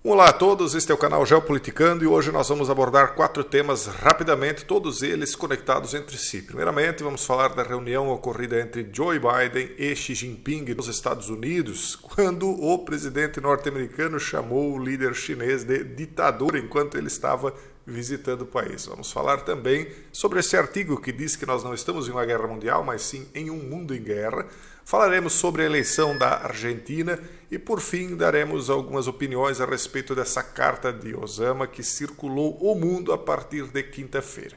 Olá a todos, este é o canal Geopoliticando e hoje nós vamos abordar 4 temas rapidamente, todos eles conectados entre si. Primeiramente, vamos falar da reunião ocorrida entre Joe Biden e Xi Jinping nos Estados Unidos, quando o presidente norte-americano chamou o líder chinês de ditador enquanto ele estava visitando o país. Vamos falar também sobre esse artigo que diz que nós não estamos em uma guerra mundial, mas sim em um mundo em guerra. Falaremos sobre a eleição da Argentina e, por fim, daremos algumas opiniões a respeito dessa carta de Osama que circulou o mundo a partir de quinta-feira.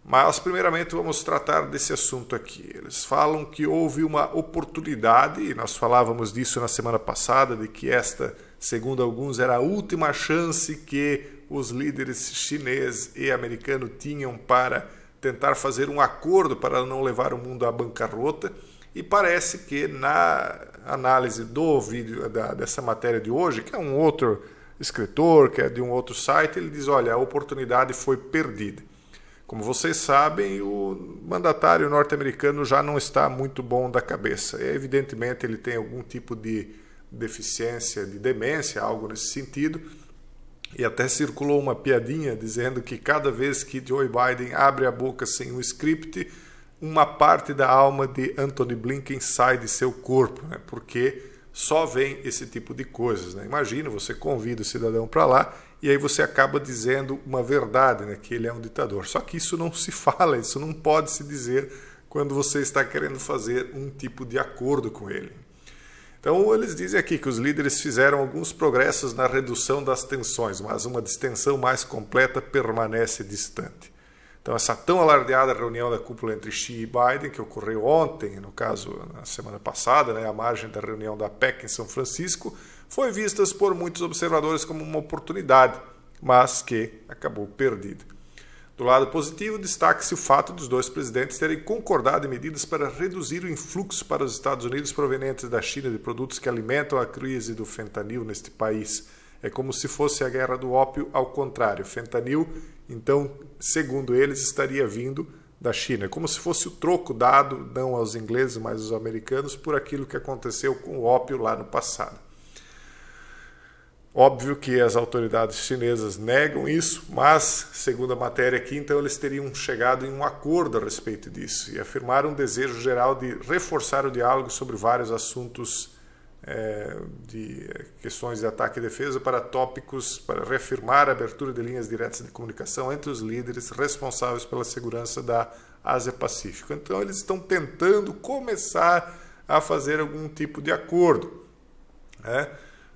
Mas, primeiramente, vamos tratar desse assunto aqui. Eles falam que houve uma oportunidade, e nós falávamos disso na semana passada, de que esta, segundo alguns, era a última chance que os líderes chinês e americano tinham para tentar fazer um acordo para não levar o mundo à bancarrota. E parece que na análise do vídeo dessa matéria de hoje, que é um outro escritor, que é de um outro site, ele diz, olha, a oportunidade foi perdida. Como vocês sabem, o mandatário norte-americano já não está muito bom da cabeça. Evidentemente, ele tem algum tipo de deficiência, de demência, algo nesse sentido. E até circulou uma piadinha dizendo que cada vez que Joe Biden abre a boca sem um script, uma parte da alma de Antony Blinken sai de seu corpo, né? Porque só vem esse tipo de coisas, né? Imagina, você convida o cidadão para lá e aí você acaba dizendo uma verdade, né? Que ele é um ditador. Só que isso não se fala, isso não pode se dizer quando você está querendo fazer um tipo de acordo com ele. Então, eles dizem aqui que os líderes fizeram alguns progressos na redução das tensões, mas uma distensão mais completa permanece distante. Então, essa tão alardeada reunião da cúpula entre Xi e Biden, que ocorreu ontem, no caso, na semana passada, né, à margem da reunião da PEC em São Francisco, foi vista por muitos observadores como uma oportunidade, mas que acabou perdida. Do lado positivo, destaque-se o fato dos dois presidentes terem concordado em medidas para reduzir o influxo para os Estados Unidos provenientes da China de produtos que alimentam a crise do fentanil neste país. É como se fosse a guerra do ópio ao contrário. Fentanil, então, segundo eles, estaria vindo da China. É como se fosse o troco dado, não aos ingleses, mas aos americanos, por aquilo que aconteceu com o ópio lá no passado. Óbvio que as autoridades chinesas negam isso, mas, segundo a matéria aqui, então eles teriam chegado em um acordo a respeito disso e afirmaram um desejo geral de reforçar o diálogo sobre vários assuntos de questões de ataque e defesa para tópicos para reafirmar a abertura de linhas diretas de comunicação entre os líderes responsáveis pela segurança da Ásia-Pacífico. Então eles estão tentando começar a fazer algum tipo de acordo, né?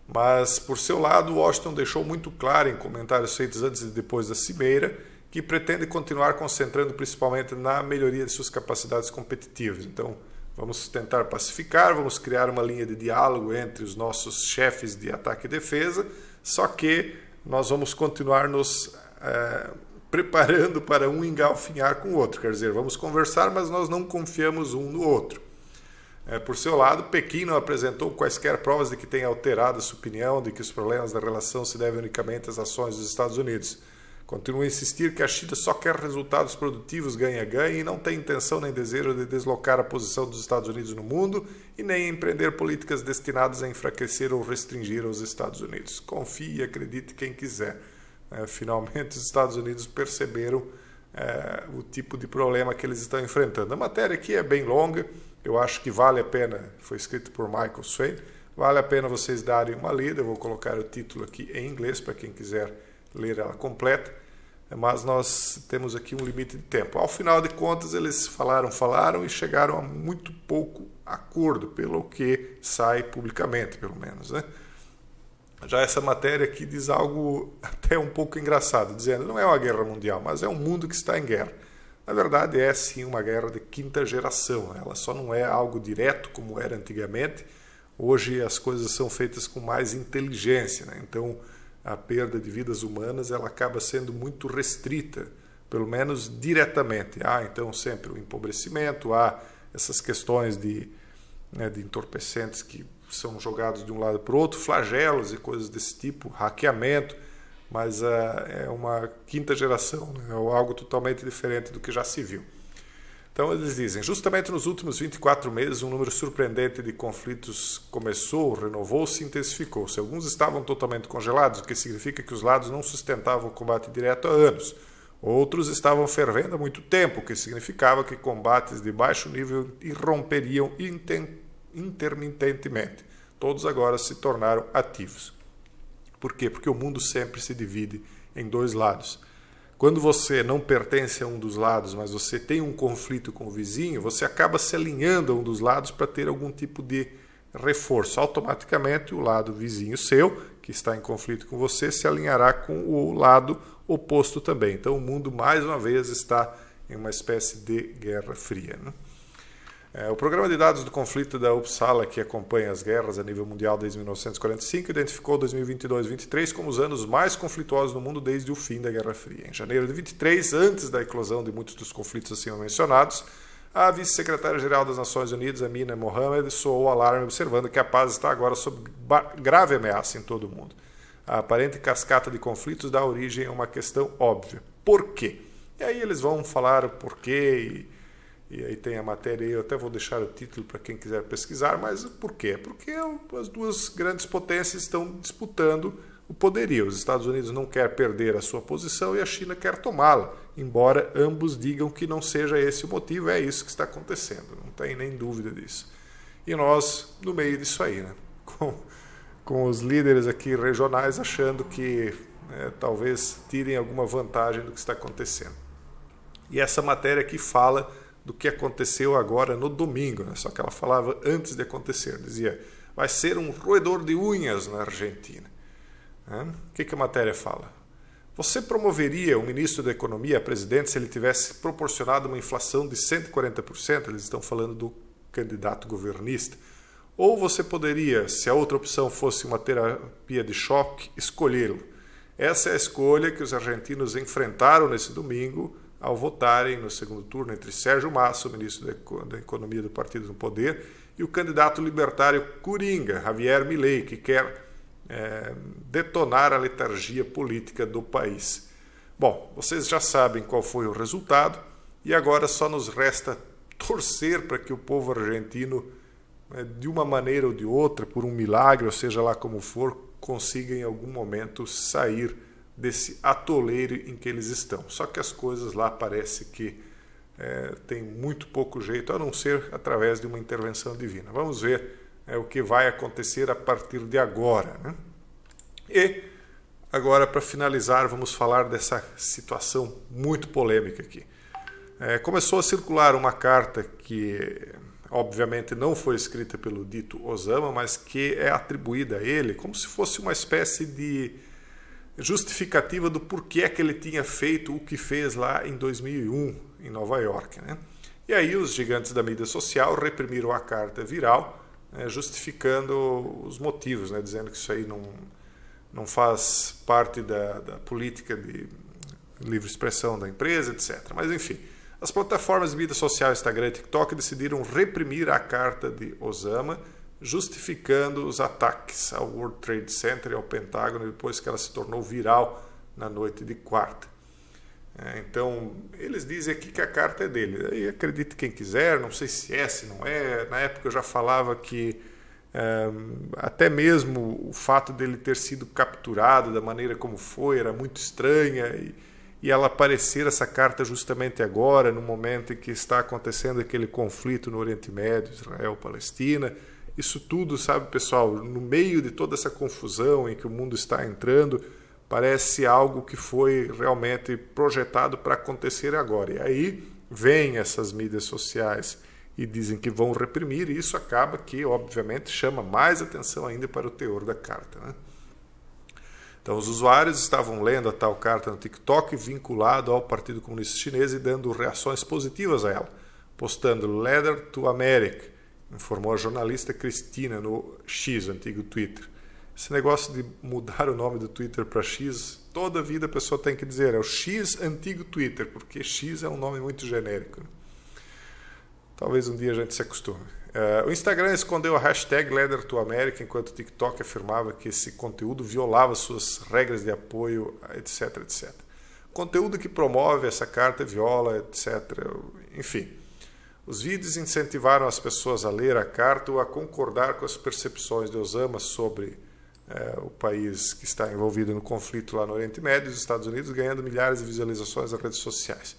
Mas, por seu lado, Washington deixou muito claro em comentários feitos antes e depois da cimeira que pretende continuar concentrando principalmente na melhoria de suas capacidades competitivas. Então, vamos tentar pacificar, vamos criar uma linha de diálogo entre os nossos chefes de ataque e defesa, só que nós vamos continuar nos preparando para um engalfinhar com o outro. Quer dizer, vamos conversar, mas nós não confiamos um no outro. Por seu lado, Pequim não apresentou quaisquer provas de que tenha alterado sua opinião de que os problemas da relação se devem unicamente às ações dos Estados Unidos. Continua a insistir que a China só quer resultados produtivos ganha-ganha e não tem intenção nem desejo de deslocar a posição dos Estados Unidos no mundo e nem empreender políticas destinadas a enfraquecer ou restringir os Estados Unidos. Confie e acredite quem quiser. Finalmente, os Estados Unidos perceberam o tipo de problema que eles estão enfrentando. A matéria aqui é bem longa, eu acho que vale a pena, foi escrito por Michael Swain, vale a pena vocês darem uma lida, eu vou colocar o título aqui em inglês para quem quiser ler ela completa, mas nós temos aqui um limite de tempo. Ao final de contas, eles falaram e chegaram a muito pouco acordo, pelo que sai publicamente, pelo menos, né? Já essa matéria aqui diz algo até um pouco engraçado, dizendo não é uma guerra mundial, mas é um mundo que está em guerra. Na verdade, é sim uma guerra de quinta geração. Ela só não é algo direto como era antigamente. Hoje as coisas são feitas com mais inteligência, né? Então, a perda de vidas humanas ela acaba sendo muito restrita, pelo menos diretamente. Há, então, sempre o empobrecimento, há essas questões de entorpecentes que são jogados de um lado para o outro, flagelos e coisas desse tipo, hackeamento, mas é uma quinta geração, né? É algo totalmente diferente do que já se viu. Então eles dizem, justamente nos últimos 24 meses, um número surpreendente de conflitos começou, renovou-se e intensificou-se. Alguns estavam totalmente congelados, o que significa que os lados não sustentavam o combate direto há anos. Outros estavam fervendo há muito tempo, o que significava que combates de baixo nível irromperiam intermitentemente. Todos agora se tornaram ativos. Por quê? Porque o mundo sempre se divide em dois lados. Quando você não pertence a um dos lados, mas você tem um conflito com o vizinho, você acaba se alinhando a um dos lados para ter algum tipo de reforço. Automaticamente, o lado vizinho seu, que está em conflito com você, se alinhará com o lado oposto também. Então, o mundo, mais uma vez, está em uma espécie de guerra fria, né? O programa de dados do conflito da Uppsala, que acompanha as guerras a nível mundial desde 1945, identificou 2022-23 como os anos mais conflituosos no mundo desde o fim da Guerra Fria. Em janeiro de 23, antes da eclosão de muitos dos conflitos acima mencionados, a vice-secretária-geral das Nações Unidas, Amina Mohamed, soou o alarme observando que a paz está agora sob grave ameaça em todo o mundo. A aparente cascata de conflitos dá origem a uma questão óbvia. Por quê? E aí eles vão falar o porquê e aí tem a matéria, eu até vou deixar o título para quem quiser pesquisar, mas por quê? Porque as duas grandes potências estão disputando o poderio. Os Estados Unidos não quer perder a sua posição e a China quer tomá-la, embora ambos digam que não seja esse o motivo, é isso que está acontecendo, não tem nem dúvida disso. E nós, no meio disso aí, né? com os líderes aqui regionais achando que talvez tirem alguma vantagem do que está acontecendo. E essa matéria aqui fala do que aconteceu agora no domingo, né? Só que ela falava antes de acontecer, dizia, vai ser um roedor de unhas na Argentina. O que a matéria fala? Você promoveria o ministro da Economia a presidente se ele tivesse proporcionado uma inflação de 140%? Eles estão falando do candidato governista. Ou você poderia, se a outra opção fosse uma terapia de choque, escolhê-lo. Essa é a escolha que os argentinos enfrentaram nesse domingo ao votarem no segundo turno entre Sérgio Massa, o ministro da Economia do Partido no Poder, e o candidato libertário Coringa, Javier Milei, que quer detonar a letargia política do país. Bom, vocês já sabem qual foi o resultado e agora só nos resta torcer para que o povo argentino, de uma maneira ou de outra, por um milagre, ou seja lá como for, consiga em algum momento sair desse atoleiro em que eles estão. Só que as coisas lá parece que tem muito pouco jeito, a não ser através de uma intervenção divina. Vamos ver o que vai acontecer a partir de agora, né? E agora, para finalizar, vamos falar dessa situação muito polêmica aqui. Começou a circular uma carta que obviamente não foi escrita pelo dito Osama, mas que é atribuída a ele como se fosse uma espécie de justificativa do porquê que ele tinha feito o que fez lá em 2001 em Nova York, né? E aí os gigantes da mídia social reprimiram a carta viral, justificando os motivos, né? Dizendo que isso aí não faz parte da política de livre expressão da empresa, etc. Mas enfim, as plataformas de mídia social, Instagram e TikTok, decidiram reprimir a carta de Osama, justificando os ataques ao World Trade Center e ao Pentágono depois que ela se tornou viral na noite de quarta. Então, eles dizem aqui que a carta é dele. Aí acredite quem quiser, não sei se é, se não é. Na época eu já falava que até mesmo o fato dele ter sido capturado da maneira como foi era muito estranha e ela aparecer, essa carta, justamente agora, no momento em que está acontecendo aquele conflito no Oriente Médio, Israel-Palestina. Isso tudo, sabe, pessoal, no meio de toda essa confusão em que o mundo está entrando, parece algo que foi realmente projetado para acontecer agora. E aí vêm essas mídias sociais e dizem que vão reprimir, e isso acaba que, obviamente, chama mais atenção ainda para o teor da carta, né? Então, os usuários estavam lendo a tal carta no TikTok vinculado ao Partido Comunista Chinês e dando reações positivas a ela, postando "Letter to America", informou a jornalista Cristina no X, antigo Twitter. Esse negócio de mudar o nome do Twitter para X, toda a vida a pessoa tem que dizer, é o X antigo Twitter, porque X é um nome muito genérico, né? Talvez um dia a gente se acostume. O Instagram escondeu a hashtag Letter to America, enquanto o TikTok afirmava que esse conteúdo violava suas regras de apoio, etc, etc. Conteúdo que promove essa carta viola, etc. Enfim. Os vídeos incentivaram as pessoas a ler a carta ou a concordar com as percepções de Osama sobre o país que está envolvido no conflito lá no Oriente Médio, os Estados Unidos, ganhando milhares de visualizações nas redes sociais.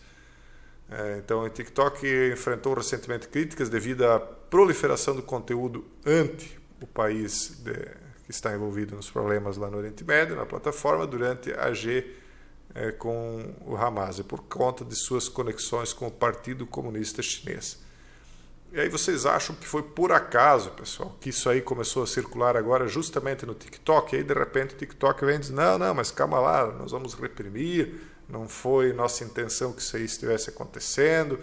Então, o TikTok enfrentou recentemente críticas devido à proliferação do conteúdo anti o país que está envolvido nos problemas lá no Oriente Médio, na plataforma, durante a com o Hamas, e por conta de suas conexões com o Partido Comunista Chinês. E aí vocês acham que foi por acaso, pessoal, que isso aí começou a circular agora justamente no TikTok? E aí, de repente, o TikTok vem e diz, não, mas calma lá, nós vamos reprimir, não foi nossa intenção que isso aí estivesse acontecendo.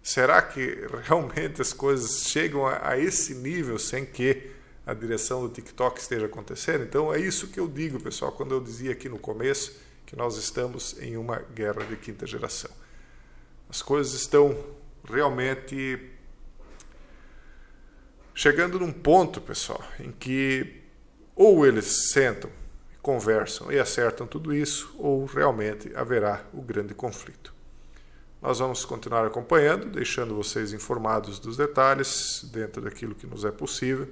Será que realmente as coisas chegam a esse nível sem que a direção do TikTok esteja acontecendo? Então é isso que eu digo, pessoal, quando eu dizia aqui no começo que nós estamos em uma guerra de quinta geração. As coisas estão realmente chegando num ponto, pessoal, em que ou eles sentam, conversam e acertam tudo isso, ou realmente haverá o grande conflito. Nós vamos continuar acompanhando, deixando vocês informados dos detalhes, dentro daquilo que nos é possível.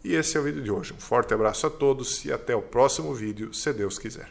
E esse é o vídeo de hoje. Um forte abraço a todos e até o próximo vídeo, se Deus quiser.